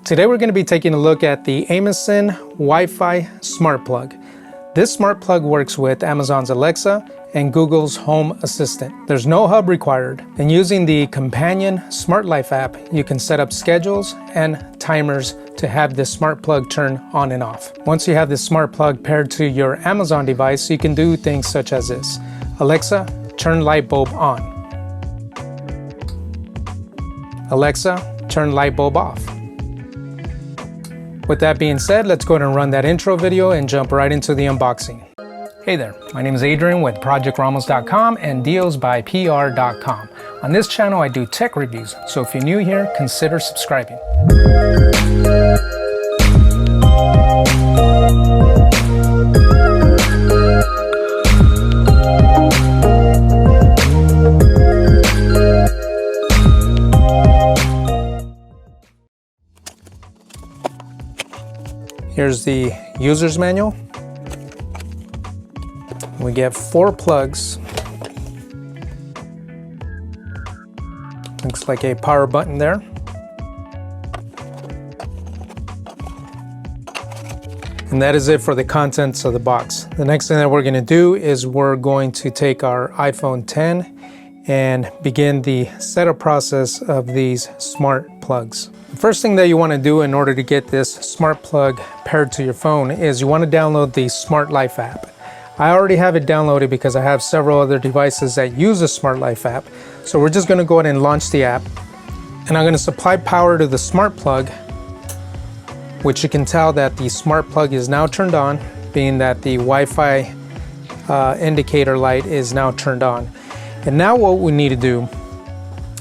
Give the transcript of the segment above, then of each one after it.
Today we're going to be taking a look at the Amysen WiFi Smart Plug. This smart plug works with Amazon's Alexa and Google's Home Assistant. There's no hub required, and using the companion Smart Life app, you can set up schedules and timers to have this smart plug turn on and off. Once you have this smart plug paired to your Amazon device, you can do things such as this. Alexa, turn light bulb on. Alexa, turn light bulb off. With that being said, let's go ahead and run that intro video and jump right into the unboxing. Hey there, my name is Adrian with ProjectRamos.com and dealsbypr.com. On this channel, I do tech reviews, so if you're new here, consider subscribing. Here's the user's manual. We get 4 plugs. Looks like a power button there. And that is it for the contents of the box. The next thing that we're going to do is we're going to take our iPhone 10 and begin the setup process of these smart plugs. The first thing that you want to do in order to get this smart plug paired to your phone is you want to download the Smart Life app. I already have it downloaded because I have several other devices that use the Smart Life app. So we're just going to go ahead and launch the app. And I'm going to supply power to the smart plug, which you can tell that the smart plug is now turned on, being that the Wi-Fi indicator light is now turned on. And now what we need to do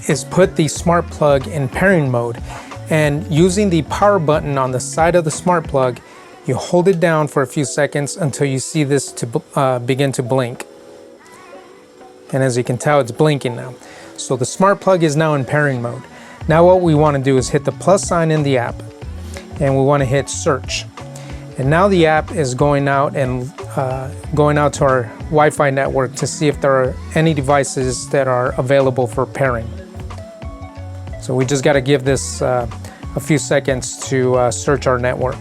is put the smart plug in pairing mode. And using the power button on the side of the smart plug, you hold it down for a few seconds until you see this to begin to blink. And as you can tell, it's blinking now. So the smart plug is now in pairing mode. Now what we want to do is hit the plus sign in the app, and we want to hit search. And now the app is going out and going out to our Wi-Fi network to see if there are any devices that are available for pairing. So we just got to give this a few seconds to search our network.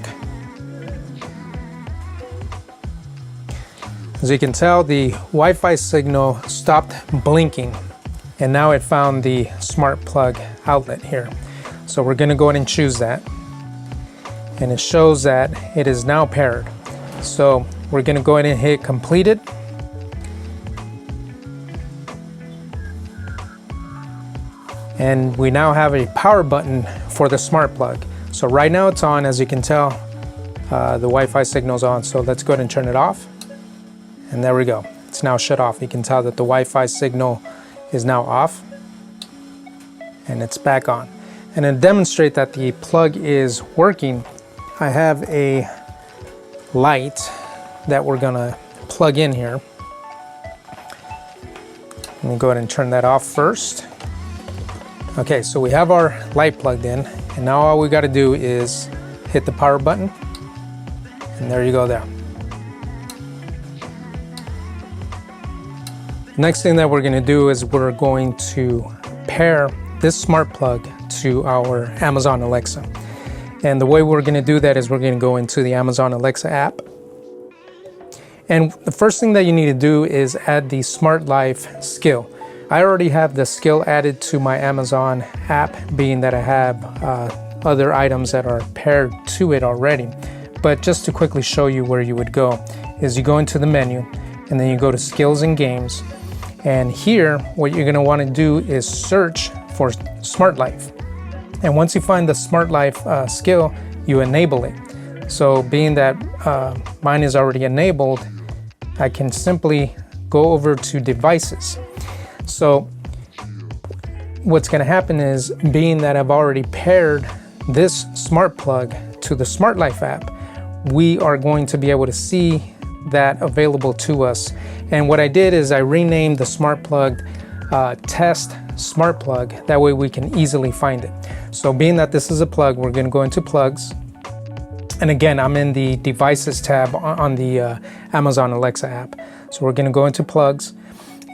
As you can tell, the Wi-Fi signal stopped blinking, and now it found the smart plug outlet here. So we're going to go ahead and choose that, and it shows that it is now paired. So we're going to go ahead and hit completed. And we now have a power button for the smart plug. So right now it's on. As you can tell, the Wi-Fi signal's on. So let's go ahead and turn it off. And there we go. It's now shut off. You can tell that the Wi-Fi signal is now off. And it's back on. And to demonstrate that the plug is working, I have a light that we're gonna plug in here. Let me go ahead and turn that off first. Okay, so we have our light plugged in, and now all we got to do is hit the power button, and there you go there. Next thing that we're going to do is we're going to pair this smart plug to our Amazon Alexa. And the way we're going to do that is we're going to go into the Amazon Alexa app. And the first thing that you need to do is add the Smart Life skill. I already have the skill added to my Amazon app, being that I have other items that are paired to it already. But just to quickly show you where you would go is you go into the menu, and then you go to skills and games. And here, what you're going to want to do is search for Smart Life. And once you find the Smart Life skill, you enable it. So being that mine is already enabled, I can simply go over to devices. So what's going to happen is, being that I've already paired this smart plug to the Smart Life app, we are going to be able to see that available to us. And what I did is I renamed the smart plug Test Smart Plug. That way we can easily find it. So being that this is a plug, we're going to go into plugs. And again, I'm in the devices tab on the Amazon Alexa app. So we're going to go into plugs.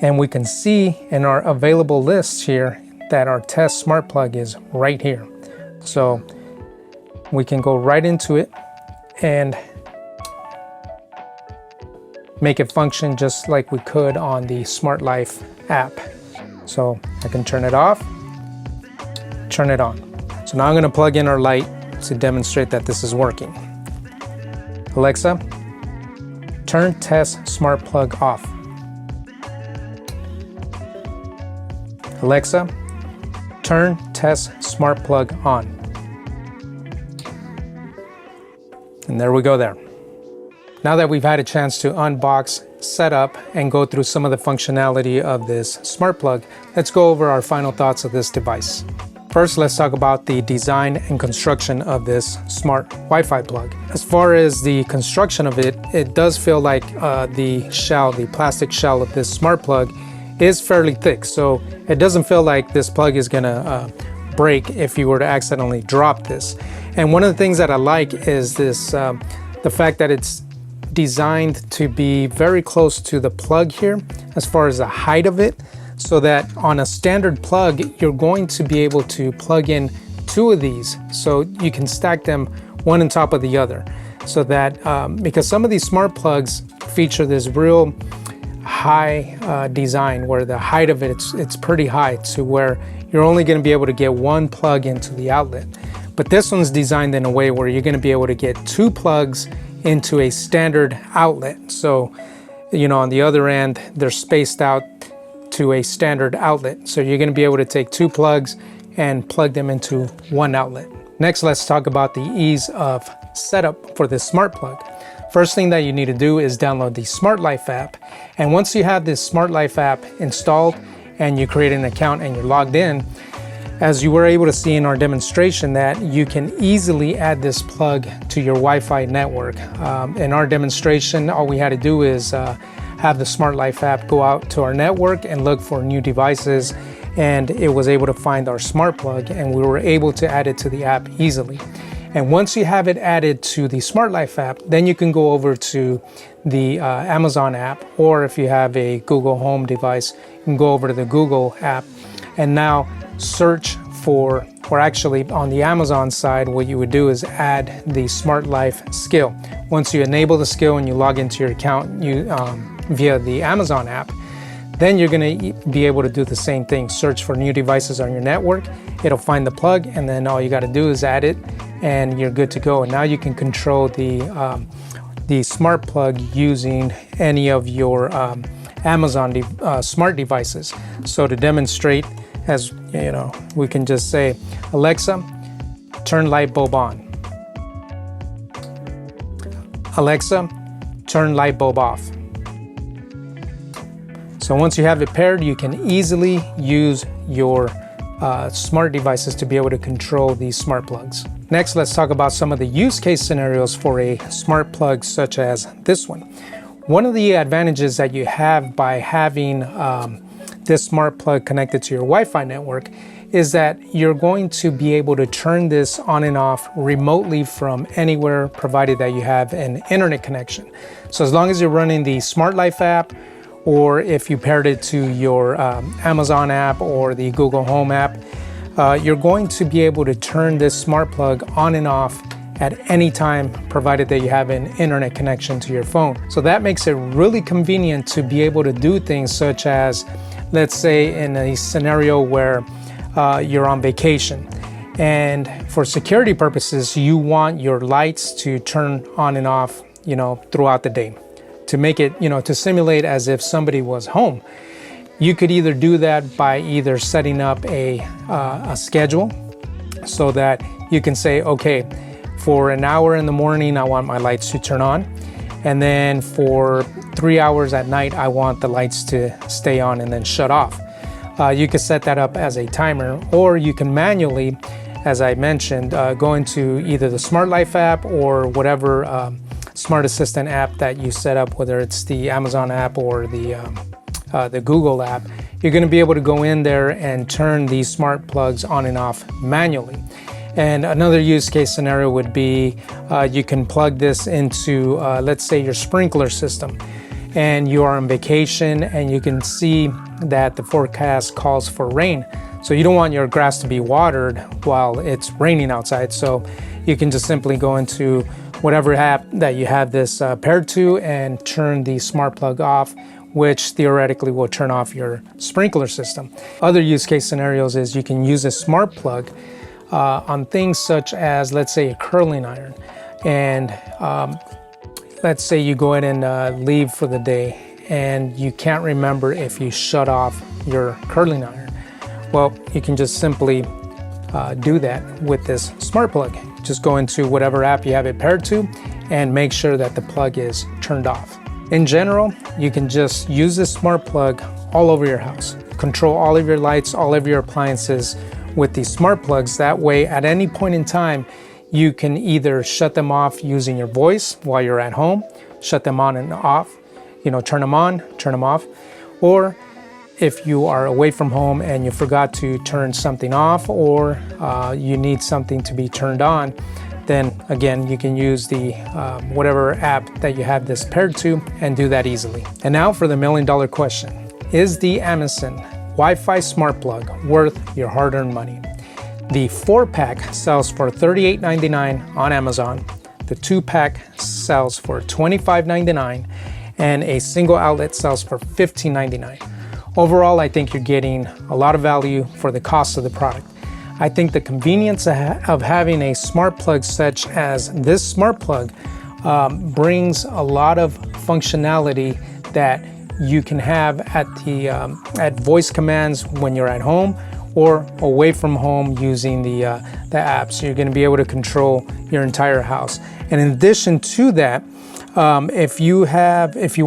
And we can see in our available lists here that our test smart plug is right here. So we can go right into it and make it function just like we could on the Smart Life app. So I can turn it off, turn it on. So now I'm going to plug in our light to demonstrate that this is working. Alexa, turn test smart plug off. Alexa, turn test smart plug on. And there we go there. Now that we've had a chance to unbox, set up, and go through some of the functionality of this smart plug, let's go over our final thoughts of this device. First, let's talk about the design and construction of this smart Wi-Fi plug. As far as the construction of it, it does feel like the plastic shell of this smart plug is fairly thick. So it doesn't feel like this plug is gonna break if you were to accidentally drop this. And one of the things that I like is this, the fact that it's designed to be very close to the plug here as far as the height of it, so that on a standard plug you're going to be able to plug in two of these, so you can stack them one on top of the other, so that because some of these smart plugs feature this real high design where the height of it's pretty high, to where you're only going to be able to get one plug into the outlet. But this one's designed in a way where you're going to be able to get two plugs into a standard outlet. So, you know, on the other end, they're spaced out to a standard outlet. So you're going to be able to take two plugs and plug them into one outlet. Next, let's talk about the ease of setup for this smart plug. First thing that you need to do is download the Smart Life app. And once you have this Smart Life app installed and you create an account and you're logged in, as you were able to see in our demonstration, that you can easily add this plug to your Wi-Fi network. In our demonstration, all we had to do is have the Smart Life app go out to our network and look for new devices, and it was able to find our smart plug, and we were able to add it to the app easily. And once you have it added to the Smart Life app, then you can go over to the Amazon app, or if you have a Google Home device, you can go over to the Google app and now search for, or actually on the Amazon side, what you would do is add the Smart Life skill. Once you enable the skill and you log into your account via the Amazon app, then you're going to be able to do the same thing. Search for new devices on your network. It'll find the plug, and then all you got to do is add it, and you're good to go. And now you can control the smart plug using any of your Amazon smart devices. So to demonstrate, as you know, we can just say, Alexa, turn light bulb on. Alexa, turn light bulb off. So once you have it paired, you can easily use your smart devices to be able to control these smart plugs. Next, let's talk about some of the use case scenarios for a smart plug such as this one. One of the advantages that you have by having this smart plug connected to your Wi-Fi network is that you're going to be able to turn this on and off remotely from anywhere, provided that you have an internet connection. So as long as you're running the Smart Life app, or if you paired it to your Amazon app or the Google Home app, you're going to be able to turn this smart plug on and off at any time, provided that you have an internet connection to your phone. So that makes it really convenient to be able to do things such as, let's say in a scenario where you're on vacation, and for security purposes, you want your lights to turn on and off, you know, throughout the day, to make it, you know, to simulate as if somebody was home. You could either do that by either setting up a schedule, so that you can say, okay, for an hour in the morning, I want my lights to turn on. And then for 3 hours at night, I want the lights to stay on and then shut off. You can set that up as a timer, or you can manually, as I mentioned, go into either the Smart Life app or whatever smart assistant app that you set up, whether it's the Amazon app or the Google app. You're going to be able to go in there and turn these smart plugs on and off manually. And another use case scenario would be you can plug this into, let's say, your sprinkler system, and you are on vacation and you can see that the forecast calls for rain. So you don't want your grass to be watered while it's raining outside. So you can just simply go into whatever app that you have this paired to and turn the smart plug off, which theoretically will turn off your sprinkler system. Other use case scenarios is you can use a smart plug on things such as, let's say, a curling iron. And let's say you go ahead and leave for the day and you can't remember if you shut off your curling iron. Well, you can just simply do that with this smart plug. Just go into whatever app you have it paired to and make sure that the plug is turned off. In general, you can just use this smart plug all over your house. Control all of your lights, all of your appliances with these smart plugs. That way, at any point in time, you can either shut them off using your voice while you're at home, shut them on and off, turn them on, turn them off, or if you are away from home and you forgot to turn something off, or you need something to be turned on, then again, you can use the whatever app that you have this paired to and do that easily. And now for the $1 million question. Is the Amysen Wi-Fi Smart Plug worth your hard-earned money? The 4-pack sells for $38.99 on Amazon. The 2-pack sells for $25.99, and a single outlet sells for $15.99. Overall, I think you're getting a lot of value for the cost of the product. I think the convenience of having a smart plug such as this smart plug brings a lot of functionality that you can have at voice commands when you're at home or away from home using the app. So you're going to be able to control your entire house. And in addition to that, if you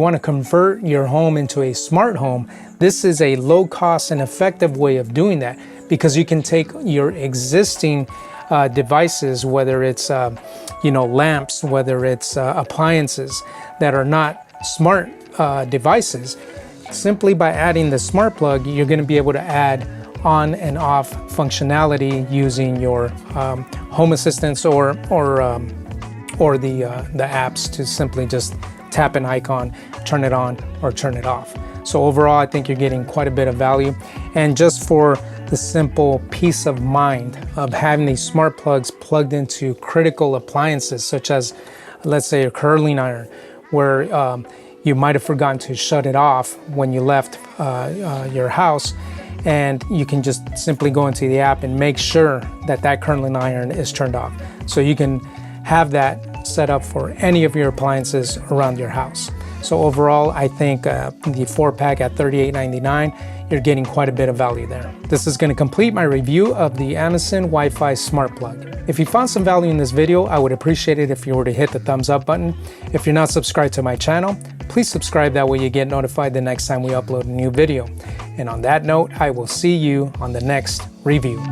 want to convert your home into a smart home, this is a low cost and effective way of doing that, because you can take your existing devices, whether it's lamps, whether it's appliances that are not smart devices. Simply by adding the smart plug, you're going to be able to add on and off functionality using your home assistants or the apps to simply just tap an icon, turn it on or turn it off. So overall, I think you're getting quite a bit of value. And just for the simple peace of mind of having these smart plugs plugged into critical appliances, such as, let's say, a curling iron, where you might have forgotten to shut it off when you left your house, and you can just simply go into the app and make sure that curling iron is turned off. So you can have that set up for any of your appliances around your house. So overall, I think the 4-pack at $38.99, you're getting quite a bit of value there. This is going to complete my review of the Amysen Wi-Fi Smart Plug. If you found some value in this video, I would appreciate it if you were to hit the thumbs up button. If you're not subscribed to my channel, please subscribe. That way you get notified the next time we upload a new video. And on that note, I will see you on the next review.